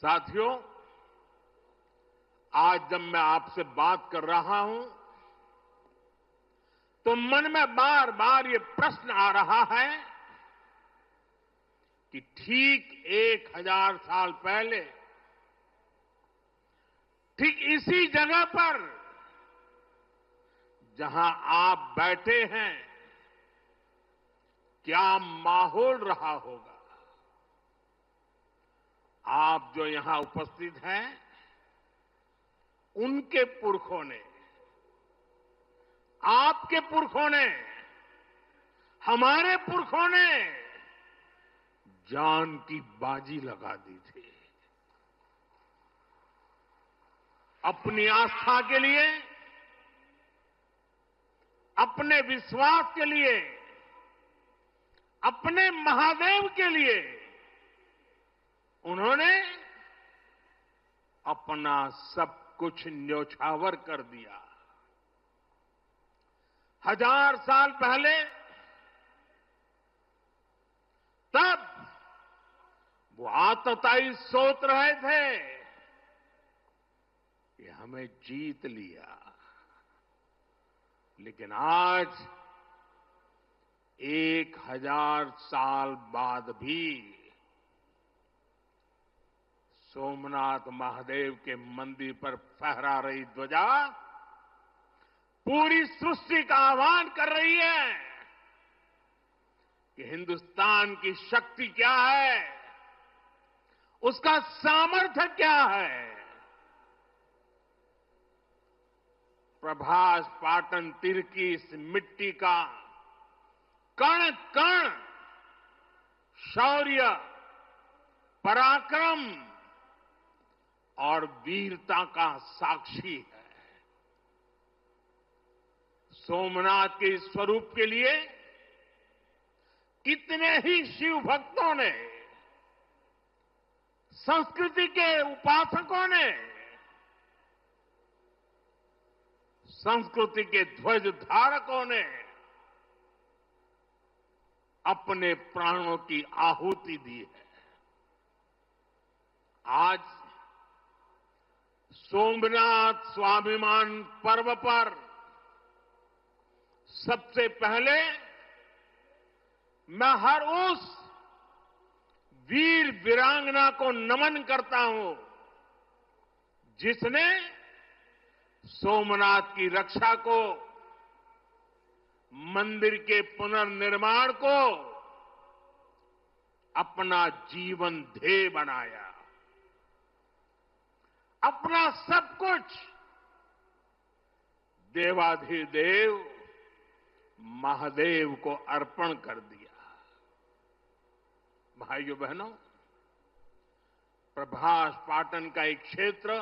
साथियों, आज जब मैं आपसे बात कर रहा हूं तो मन में बार बार ये प्रश्न आ रहा है कि ठीक 1000 साल पहले ठीक इसी जगह पर जहां आप बैठे हैं क्या माहौल रहा होगा। आप जो यहां उपस्थित हैं उनके पुरखों ने, आपके पुरखों ने, हमारे पुरखों ने जान की बाजी लगा दी थी अपनी आस्था के लिए, अपने विश्वास के लिए, अपने महादेव के लिए। उन्होंने अपना सब कुछ न्योछावर कर दिया। 1000 साल पहले तब वो आतताई सोच रहे थे कि हमें जीत लिया, लेकिन आज 1000 साल बाद भी सोमनाथ महादेव के मंदिर पर फहरा रही ध्वजा पूरी सृष्टि का आह्वान कर रही है कि हिंदुस्तान की शक्ति क्या है, उसका सामर्थ्य क्या है। प्रभास पाटन तीर की इस मिट्टी का कण कण शौर्य, पराक्रम और वीरता का साक्षी है। सोमनाथ के स्वरूप के लिए कितने ही शिव भक्तों ने, संस्कृति के उपासकों ने, संस्कृति के ध्वज धारकों ने अपने प्राणों की आहुति दी है। आज सोमनाथ स्वाभिमान पर्व पर सबसे पहले मैं हर उस वीर वीरांगना को नमन करता हूं जिसने सोमनाथ की रक्षा को, मंदिर के पुनर्निर्माण को अपना जीवन ध्येय बनाया, अपना सब कुछ देवाधिदेव महादेव को अर्पण कर दिया। भाइयों बहनों, प्रभास पाटन का एक क्षेत्र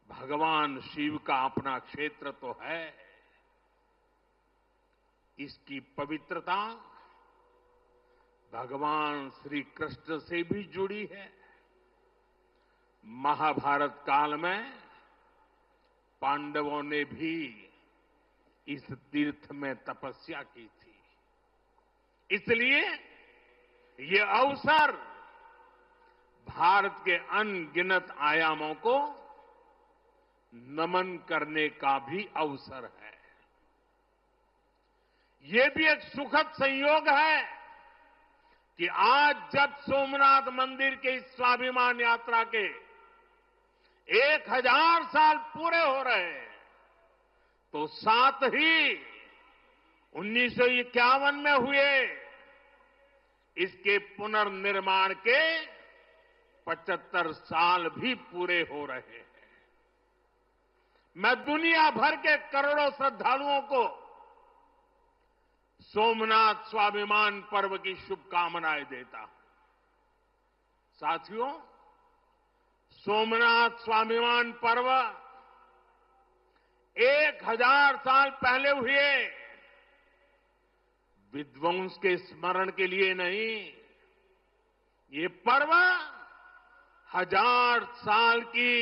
भगवान शिव का अपना क्षेत्र तो है। इसकी पवित्रता भगवान श्री कृष्ण से भी जुड़ी है। महाभारत काल में पांडवों ने भी इस तीर्थ में तपस्या की थी। इसलिए ये अवसर भारत के अनगिनत आयामों को नमन करने का भी अवसर है। ये भी एक सुखद संयोग है कि आज जब सोमनाथ मंदिर के इस स्वाभिमान यात्रा के 1000 साल पूरे हो रहे हैं, तो साथ ही 1951 में हुए इसके पुनर्निर्माण के 75 साल भी पूरे हो रहे हैं। मैं दुनिया भर के करोड़ों श्रद्धालुओं को सोमनाथ स्वाभिमान पर्व की शुभकामनाएं देता हूं। साथियों, सोमनाथ स्वाभिमान पर्व 1000 साल पहले हुए विध्वंस के स्मरण के लिए नहीं, ये पर्व 1000 साल की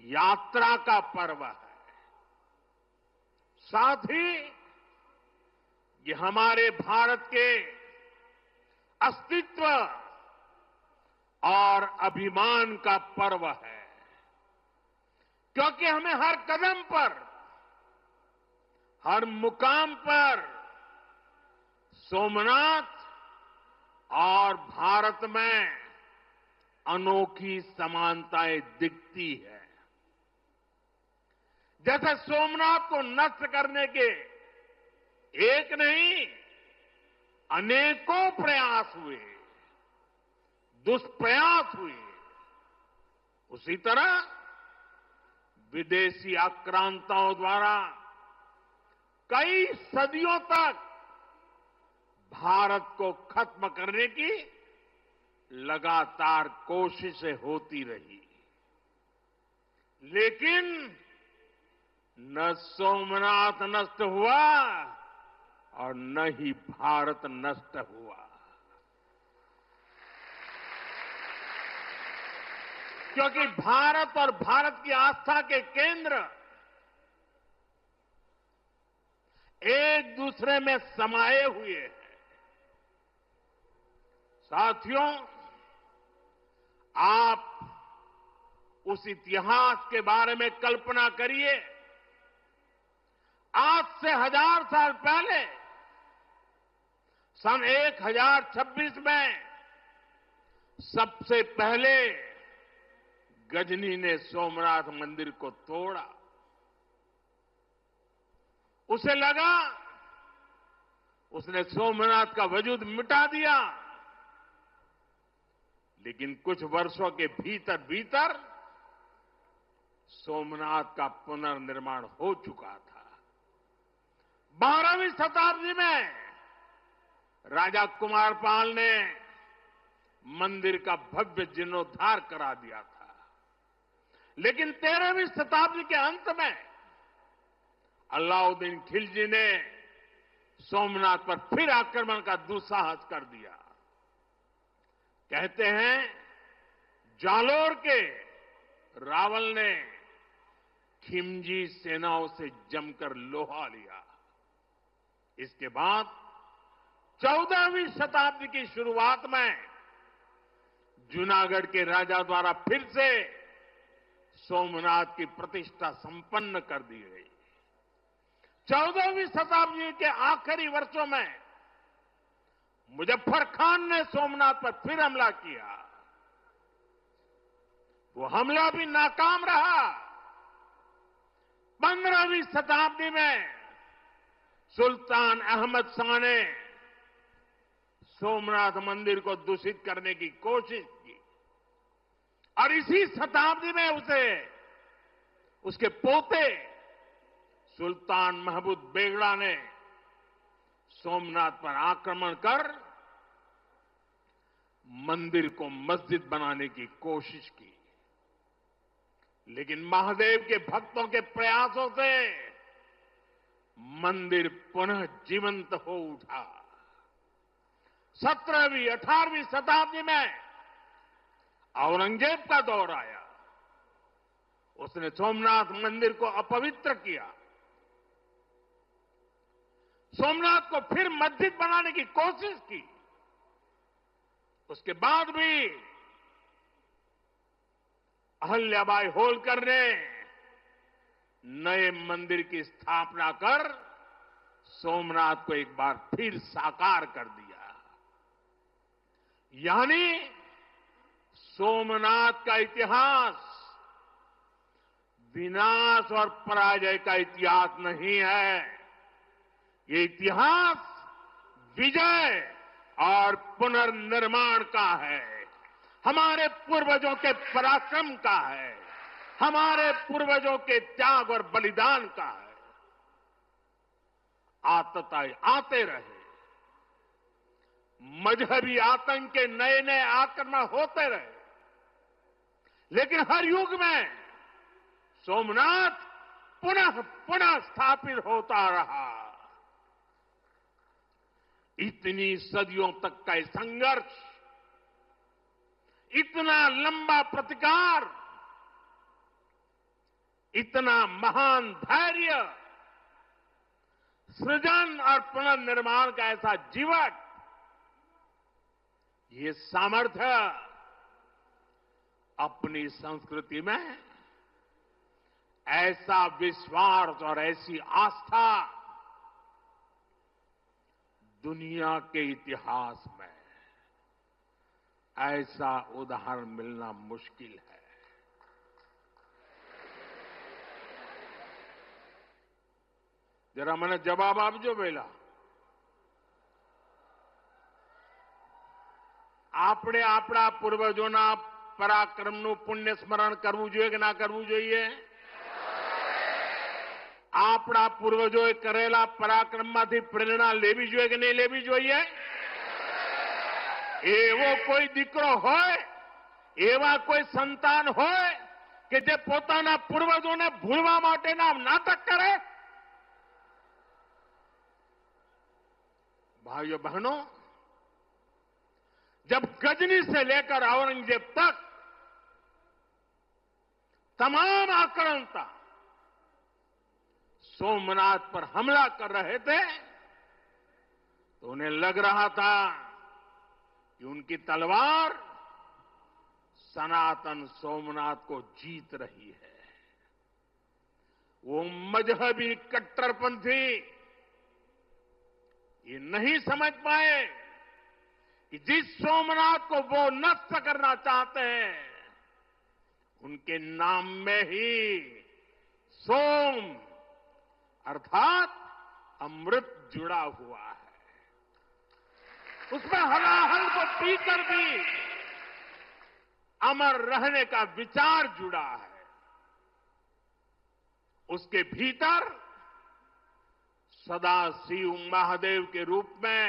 यात्रा का पर्व है। साथ ही ये हमारे भारत के अस्तित्व और अभिमान का पर्व है, क्योंकि हमें हर कदम पर, हर मुकाम पर सोमनाथ और भारत में अनोखी समानताएं दिखती है। जैसे सोमनाथ को नष्ट करने के एक नहीं अनेकों प्रयास हुए, दुष्प्रयास हुए, उसी तरह विदेशी आक्रांताओं द्वारा कई सदियों तक भारत को खत्म करने की लगातार कोशिशें होती रही, लेकिन न सोमनाथ नष्ट हुआ और न ही भारत नष्ट हुआ, क्योंकि भारत और भारत की आस्था के केंद्र एक दूसरे में समाये हुए हैं। साथियों, आप उस इतिहास के बारे में कल्पना करिए। आज से 1000 साल पहले सन 1026 में सबसे पहले गजनी ने सोमनाथ मंदिर को तोड़ा। उसे लगा उसने सोमनाथ का वजूद मिटा दिया, लेकिन कुछ वर्षों के भीतर भीतर सोमनाथ का पुनर्निर्माण हो चुका था। 12वीं शताब्दी में राजा कुमारपाल ने मंदिर का भव्य जीर्णोद्धार करा दिया था, लेकिन 13वीं शताब्दी के अंत में अलाउद्दीन खिलजी ने सोमनाथ पर फिर आक्रमण का दुस्साहस कर दिया। कहते हैं जालोर के रावल ने खिमजी सेनाओं से जमकर लोहा लिया। इसके बाद 14वीं शताब्दी की शुरुआत में जूनागढ़ के राजा द्वारा फिर से सोमनाथ की प्रतिष्ठा संपन्न कर दी गई। 14वीं शताब्दी के आखिरी वर्षों में मुजफ्फर खान ने सोमनाथ पर फिर हमला किया। वो हमला भी नाकाम रहा। 15वीं शताब्दी में सुल्तान अहमद शाह ने सोमनाथ मंदिर को दूषित करने की कोशिश की और इसी शताब्दी में उसके पोते सुल्तान महमूद बेगड़ा ने सोमनाथ पर आक्रमण कर मंदिर को मस्जिद बनाने की कोशिश की, लेकिन महादेव के भक्तों के प्रयासों से मंदिर पुनः जीवंत हो उठा। 17वीं 18वीं शताब्दी में औरंगजेब का दौर आया। उसने सोमनाथ मंदिर को अपवित्र किया, सोमनाथ को फिर मस्जिद बनाने की कोशिश की। उसके बाद भी अहल्याबाई होलकर ने नए मंदिर की स्थापना कर सोमनाथ को एक बार फिर साकार कर दिया। यानी सोमनाथ का इतिहास विनाश और पराजय का इतिहास नहीं है, ये इतिहास विजय और पुनर्निर्माण का है, हमारे पूर्वजों के पराक्रम का है, हमारे पूर्वजों के त्याग और बलिदान का है। आतताई आते रहे, मजहबी आतंक के नए नए आक्रमण होते रहे, लेकिन हर युग में सोमनाथ पुनः पुनः स्थापित होता रहा। इतनी सदियों तक का संघर्ष, इतना लंबा प्रतिकार, इतना महान धैर्य, सृजन और पुनर्निर्माण का ऐसा जीवन, ये सामर्थ्य अपनी संस्कृति में ऐसा विश्वास और ऐसी आस्था दुनिया के इतिहास में ऐसा उदाहरण मिलना मुश्किल है। जरा मैंने जवाब आपजो पेला આપણે આપણા પૂર્વજોના પરાક્રમનું પુણ્ય સ્મરણ કરવું જોઈએ કે ના કરવું જોઈએ? આપણા પૂર્વજોએ કરેલા પરાક્રમમાંથી પ્રેરણા લેવી જોઈએ કે નહીં લેવી જોઈએ? એવો કોઈ દીકરો હોય, એવા કોઈ સંતાન હોય કે જે પોતાના પૂર્વજોને ભૂલવા માટેના નાટક કરે? भाइयों बहनों, जब गजनी से लेकर औरंगजेब तक तमाम आक्रांता सोमनाथ पर हमला कर रहे थे तो उन्हें लग रहा था कि उनकी तलवार सनातन सोमनाथ को जीत रही है। वो मजहबी कट्टरपंथी ये नहीं समझ पाए कि जिस सोमनाथ को वो नष्ट करना चाहते हैं उनके नाम में ही सोम अर्थात अमृत जुड़ा हुआ है। उसमें हलाहल को पीकर भी अमर रहने का विचार जुड़ा है। उसके भीतर सदा शिव महादेव के रूप में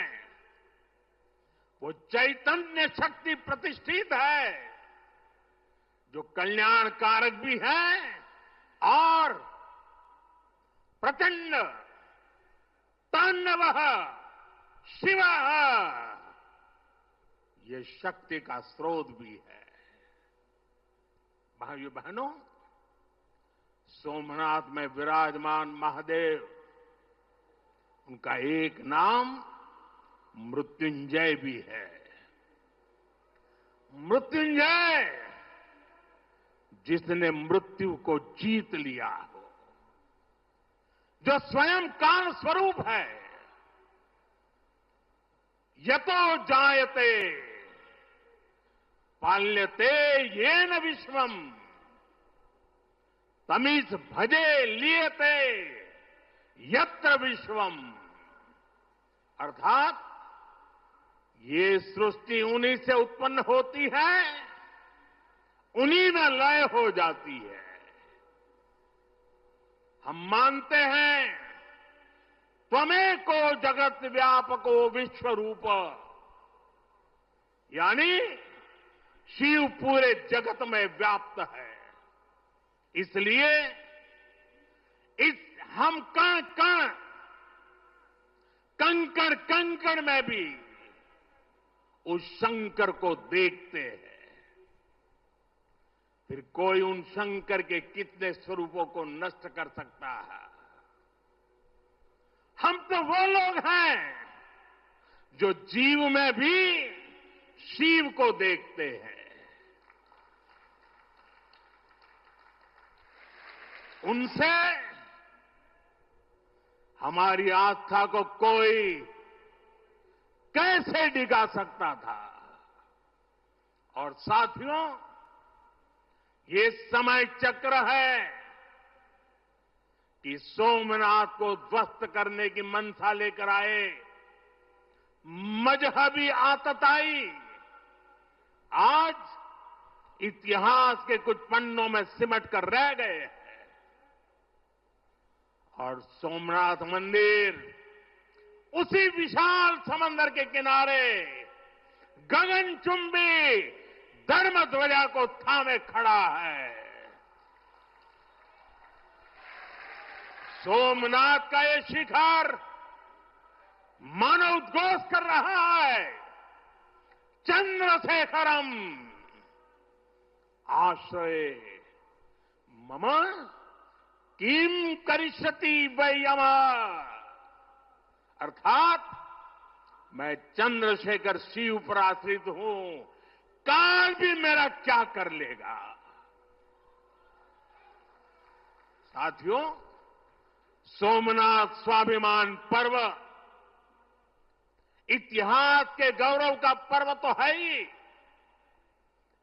वो चैतन्य शक्ति प्रतिष्ठित है जो कल्याणकारक भी है और प्रचंड तांडव शिव ये शक्ति का स्रोत भी है। भाइयों बहनों, सोमनाथ में विराजमान महादेव, उनका एक नाम मृत्युंजय भी है। मृत्युंजय जिसने मृत्यु को जीत लिया हो, जो स्वयं काल स्वरूप है। यतो जायते पाल्यते येन विश्वम तमीस भजे लियते यत्र विश्वम। अर्थात ये सृष्टि उन्हीं से उत्पन्न होती है, उन्हीं में लय हो जाती है। हम मानते हैं त्वमेको जगत व्यापको विश्व रूप, यानी शिव पूरे जगत में व्याप्त है। इसलिए इस हम कण कण कंकड़ कंकड़ में भी उस शंकर को देखते हैं। फिर कोई उन शंकर के कितने स्वरूपों को नष्ट कर सकता है? हम तो वो लोग हैं जो जीव में भी शिव को देखते हैं। उनसे हमारी आस्था को कोई कैसे डिगा सकता था? और साथियों, ये समय चक्र है कि सोमनाथ को ध्वस्त करने की मंशा लेकर आए मजहबी आतताई आज इतिहास के कुछ पन्नों में सिमट कर रह गए हैं। और सोमनाथ मंदिर उसी विशाल समंदर के किनारे गगनचुंबी धर्म ध्वजा को थामे खड़ा है। सोमनाथ का ये शिखर मानव उद्घोष कर रहा है, चंद्रशेखरम आश्रय मम किम करिष्यति वै यम। अर्थात मैं चंद्रशेखर शिव पर आश्रित हूं, काल भी मेरा क्या कर लेगा। साथियों, सोमनाथ स्वाभिमान पर्व इतिहास के गौरव का पर्व तो है ही,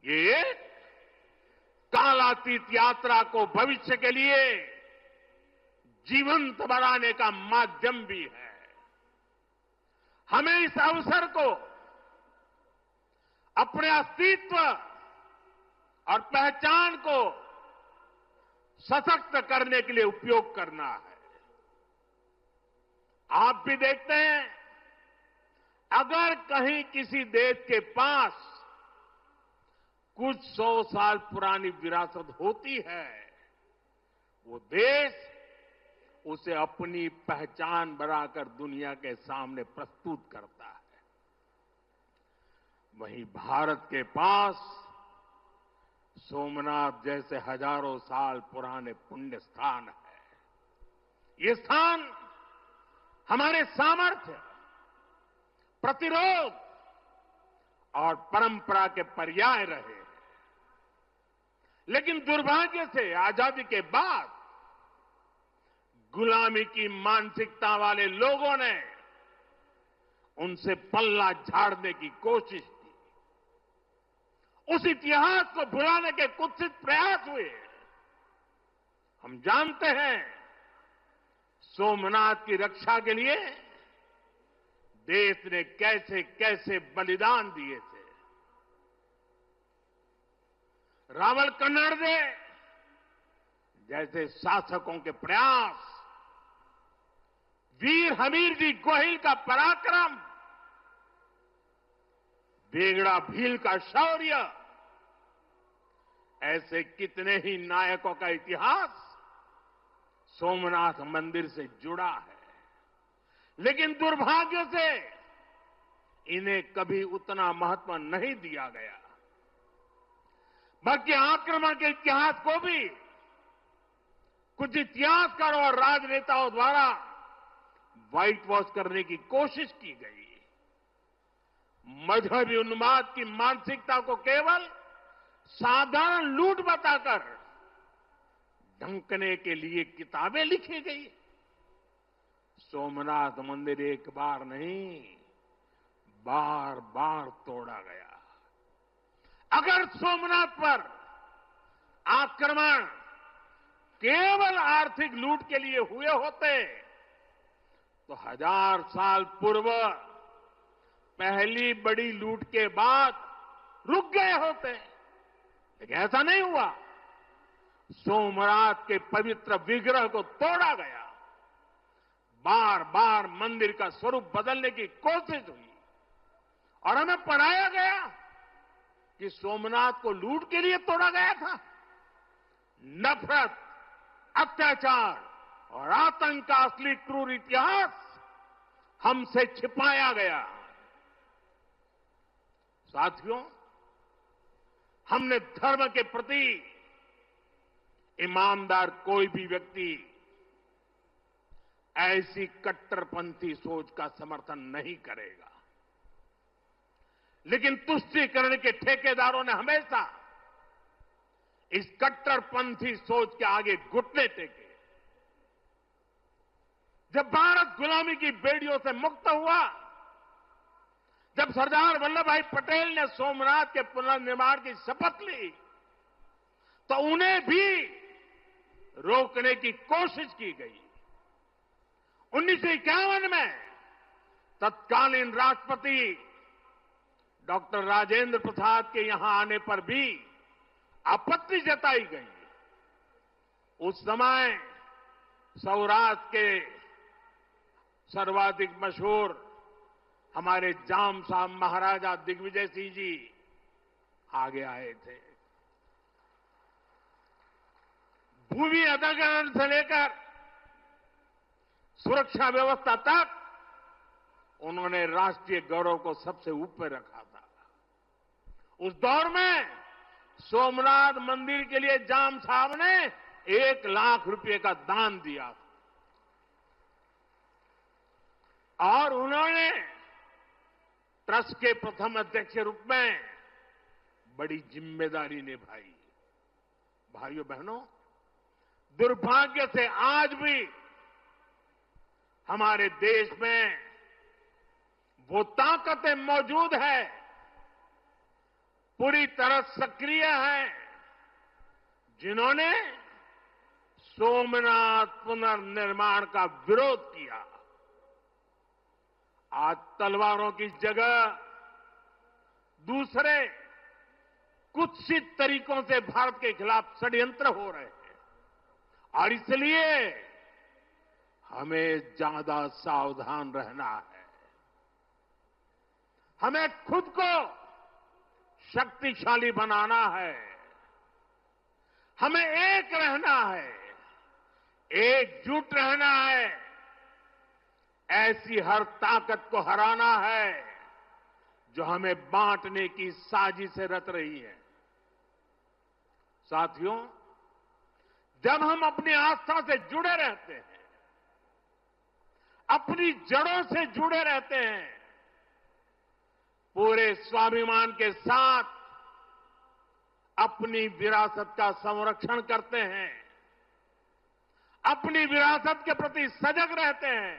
ये कालातीत यात्रा को भविष्य के लिए जीवंत बनाने का माध्यम भी है। हमें इस अवसर को अपने अस्तित्व और पहचान को सशक्त करने के लिए उपयोग करना है। आप भी देखते हैं, अगर कहीं किसी देश के पास कुछ 100 साल पुरानी विरासत होती है, वो देश उसे अपनी पहचान बनाकर दुनिया के सामने प्रस्तुत करता है। वहीं भारत के पास सोमनाथ जैसे हजारों साल पुराने पुण्य स्थान है। ये स्थान हमारे सामर्थ्य, प्रतिरोध और परंपरा के पर्याय रहे हैं। लेकिन दुर्भाग्य से आजादी के बाद गुलामी की मानसिकता वाले लोगों ने उनसे पल्ला झाड़ने की कोशिश की। उस इतिहास को भुलाने के कुत्सित प्रयास हुए। हम जानते हैं, सोमनाथ की रक्षा के लिए देश ने कैसे कैसे बलिदान दिए थे। रावल कन्नड़े जैसे शासकों के प्रयास, वीर हमीरजी गोहिल का पराक्रम, बेगड़ा भील का शौर्य, ऐसे कितने ही नायकों का इतिहास सोमनाथ मंदिर से जुड़ा है। लेकिन दुर्भाग्य से इन्हें कभी उतना महत्व नहीं दिया गया। बल्कि आक्रमण के इतिहास को भी कुछ इतिहासकारों और राजनेताओं द्वारा व्हाइट वॉश करने की कोशिश की गई। मजहबी उन्माद की मानसिकता को केवल साधारण लूट बताकर ढंकने के लिए किताबें लिखी गई। सोमनाथ मंदिर एक बार नहीं, बार बार तोड़ा गया। अगर सोमनाथ पर आक्रमण केवल आर्थिक लूट के लिए हुए होते तो 1000 साल पूर्व पहली बड़ी लूट के बाद रुक गए होते। लेकिन ऐसा नहीं हुआ। सोमनाथ के पवित्र विग्रह को तोड़ा गया। बार बार मंदिर का स्वरूप बदलने की कोशिश हुई और हमें पढ़ाया गया कि सोमनाथ को लूट के लिए तोड़ा गया था। नफरत, अत्याचार और आतंक का असली क्रूर इतिहास हमसे छिपाया गया। साथियों, हमने धर्म के प्रति ईमानदार कोई भी व्यक्ति ऐसी कट्टरपंथी सोच का समर्थन नहीं करेगा। लेकिन तुष्टीकरण के ठेकेदारों ने हमेशा इस कट्टरपंथी सोच के आगे घुटने टेके। जब भारत गुलामी की बेड़ियों से मुक्त हुआ, जब सरदार वल्लभ भाई पटेल ने सोमनाथ के पुनर्निर्माण की शपथ ली, तो उन्हें भी रोकने की कोशिश की गई। 1951 में तत्कालीन राष्ट्रपति डॉक्टर राजेंद्र प्रसाद के यहां आने पर भी आपत्ति जताई गई। उस समय सौराष्ट्र के सर्वाधिक मशहूर हमारे जाम साहब महाराजा दिग्विजय सिंह जी आगे आए थे। भूमि अधिग्रहण से लेकर सुरक्षा व्यवस्था तक उन्होंने राष्ट्रीय गौरव को सबसे ऊपर रखा था। उस दौर में सोमनाथ मंदिर के लिए जाम साहब ने 1 लाख रुपए का दान दिया और उन्होंने ट्रस्ट के प्रथम अध्यक्ष के रूप में बड़ी जिम्मेदारी निभाई। भाइयों बहनों, दुर्भाग्य से आज भी हमारे देश में वो ताकतें मौजूद है, पूरी तरह सक्रिय हैं, जिन्होंने सोमनाथ पुनर्निर्माण का विरोध किया। आज तलवारों की जगह दूसरे कुत्सित तरीकों से भारत के खिलाफ षड्यंत्र हो रहे हैं और इसलिए हमें ज्यादा सावधान रहना है। हमें खुद को शक्तिशाली बनाना है, हमें एक रहना है, एकजुट रहना है, ऐसी हर ताकत को हराना है जो हमें बांटने की साजिश से रच रही है। साथियों, जब हम अपनी आस्था से जुड़े रहते हैं, अपनी जड़ों से जुड़े रहते हैं, पूरे स्वाभिमान के साथ अपनी विरासत का संरक्षण करते हैं, अपनी विरासत के प्रति सजग रहते हैं,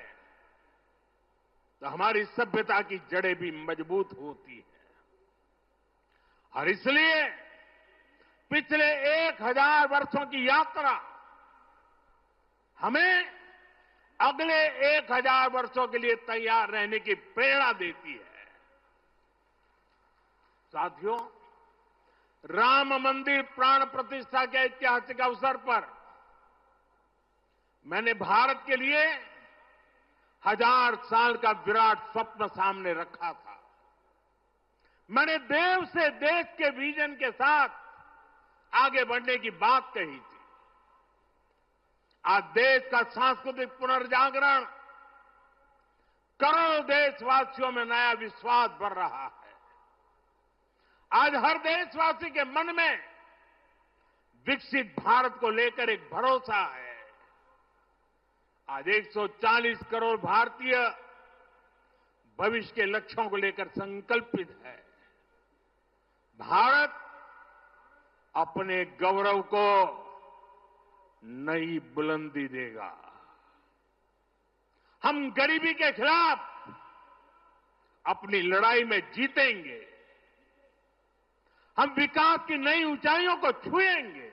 तो हमारी सभ्यता की जड़ें भी मजबूत होती हैं। और इसलिए पिछले 1000 वर्षों की यात्रा हमें अगले 1000 वर्षों के लिए तैयार रहने की प्रेरणा देती है। साथियों, राम मंदिर प्राण प्रतिष्ठा के ऐतिहासिक अवसर पर मैंने भारत के लिए 1000 साल का विराट स्वप्न सामने रखा था। मैंने देव से देश के विजन के साथ आगे बढ़ने की बात कही थी। आज देश का सांस्कृतिक पुनर्जागरण, करोड़ों देशवासियों में नया विश्वास बढ़ रहा है। आज हर देशवासी के मन में विकसित भारत को लेकर एक भरोसा है। आज 140 करोड़ भारतीय भविष्य के लक्ष्यों को लेकर संकल्पित है। भारत अपने गौरव को नई बुलंदी देगा। हम गरीबी के खिलाफ अपनी लड़ाई में जीतेंगे। हम विकास की नई ऊंचाइयों को छुएंगे।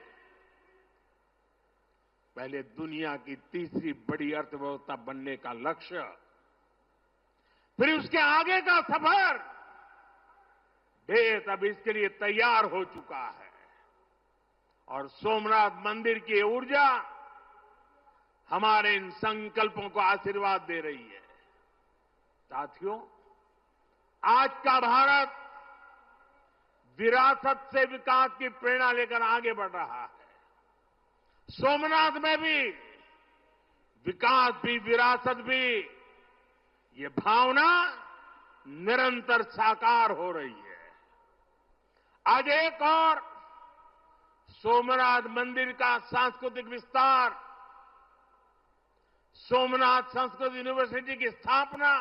पहले दुनिया की तीसरी बड़ी अर्थव्यवस्था बनने का लक्ष्य, फिर उसके आगे का सफर, देश अब इसके लिए तैयार हो चुका है और सोमनाथ मंदिर की ऊर्जा हमारे इन संकल्पों को आशीर्वाद दे रही है। साथियों, आज का भारत विरासत से विकास की प्रेरणा लेकर आगे बढ़ रहा है। सोमनाथ में भी विकास भी विरासत भी, ये भावना निरंतर साकार हो रही है। आज एक और सोमनाथ मंदिर का सांस्कृतिक विस्तार, सोमनाथ संस्कृत यूनिवर्सिटी की स्थापना,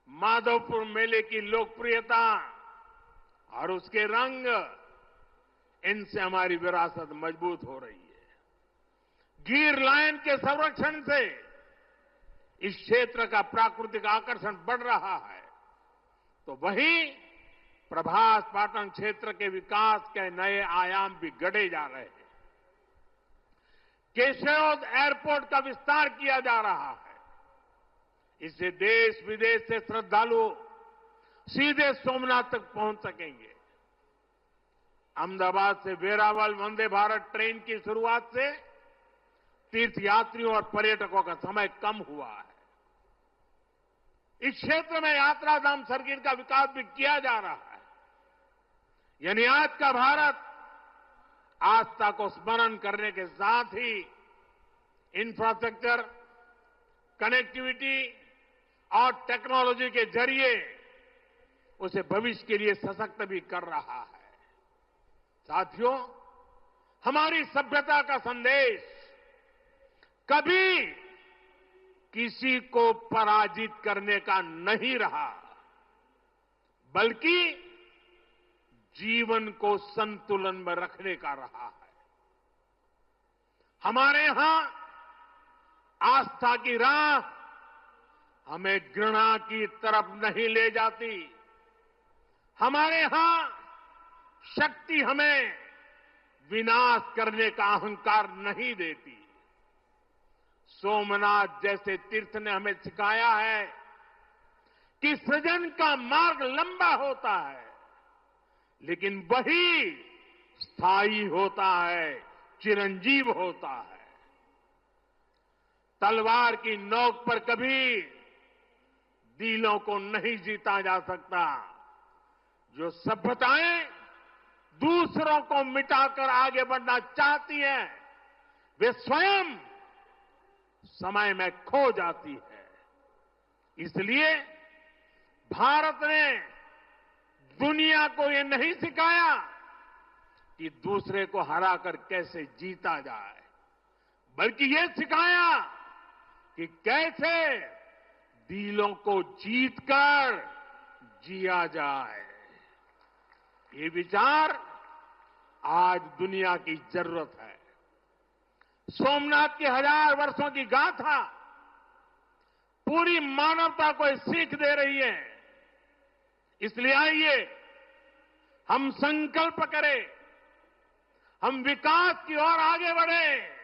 माधवपुर मेले की लोकप्रियता और उसके रंग, इनसे हमारी विरासत मजबूत हो रही है। गिर लायन के संरक्षण से इस क्षेत्र का प्राकृतिक आकर्षण बढ़ रहा है, तो वहीं प्रभास पाटन क्षेत्र के विकास के नए आयाम भी गढ़े जा रहे हैं। केशोद एयरपोर्ट का विस्तार किया जा रहा है। इससे देश विदेश से श्रद्धालु सीधे सोमनाथ तक पहुंच सकेंगे। अहमदाबाद से वेरावल वंदे भारत ट्रेन की शुरुआत से तीर्थयात्रियों और पर्यटकों का समय कम हुआ है। इस क्षेत्र में यात्रा धाम सर्किट का विकास भी किया जा रहा है। यानी आज का भारत आस्था को स्मरण करने के साथ ही इंफ्रास्ट्रक्चर, कनेक्टिविटी और टेक्नोलॉजी के जरिए उसे भविष्य के लिए सशक्त भी कर रहा है। साथियों, हमारी सभ्यता का संदेश कभी किसी को पराजित करने का नहीं रहा, बल्कि जीवन को संतुलन में रखने का रहा है। हमारे यहां आस्था की राह हमें घृणा की तरफ नहीं ले जाती। हमारे यहां शक्ति हमें विनाश करने का अहंकार नहीं देती। सोमनाथ जैसे तीर्थ ने हमें सिखाया है कि सृजन का मार्ग लंबा होता है, लेकिन वही स्थायी होता है, चिरंजीव होता है। तलवार की नोक पर कभी दिलों को नहीं जीता जा सकता। जो सभ्यताएं दूसरों को मिटाकर आगे बढ़ना चाहती हैं, वे स्वयं समय में खो जाती है। इसलिए भारत ने दुनिया को ये नहीं सिखाया कि दूसरे को हराकर कैसे जीता जाए, बल्कि ये सिखाया कि कैसे दिलों को जीतकर जिया जाए। ये विचार आज दुनिया की जरूरत है। सोमनाथ की 1000 वर्षों की गाथा पूरी मानवता को सीख दे रही है। इसलिए आइए हम संकल्प करें, हम विकास की ओर आगे बढ़ें,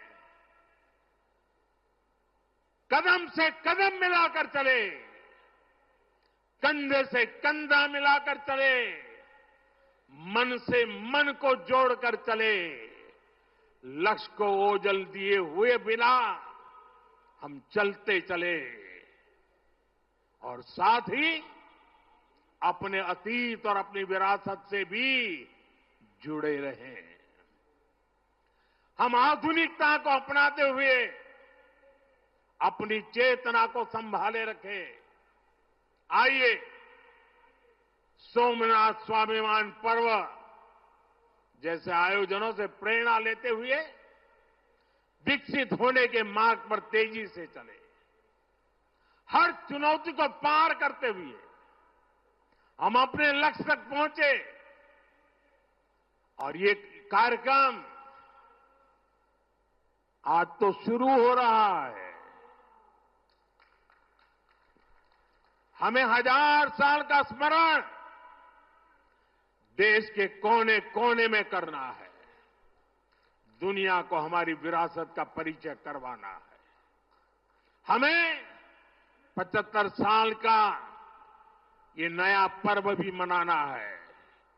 कदम से कदम मिलाकर चले, कंधे से कंधा मिलाकर चले, मन से मन को जोड़कर चले। लक्ष्य को ओझल दिए हुए बिना हम चलते चले और साथ ही अपने अतीत और अपनी विरासत से भी जुड़े रहें। हम आधुनिकता को अपनाते हुए अपनी चेतना को संभाले रखें। आइए सोमनाथ स्वाभिमान पर्व जैसे आयोजनों से प्रेरणा लेते हुए विकसित होने के मार्ग पर तेजी से चले। हर चुनौती को पार करते हुए हम अपने लक्ष्य तक पहुंचे। और ये कार्यक्रम आज तो शुरू हो रहा है। हमें 1000 साल का स्मरण देश के कोने कोने में करना है। दुनिया को हमारी विरासत का परिचय करवाना है। हमें 75 साल का ये नया पर्व भी मनाना है।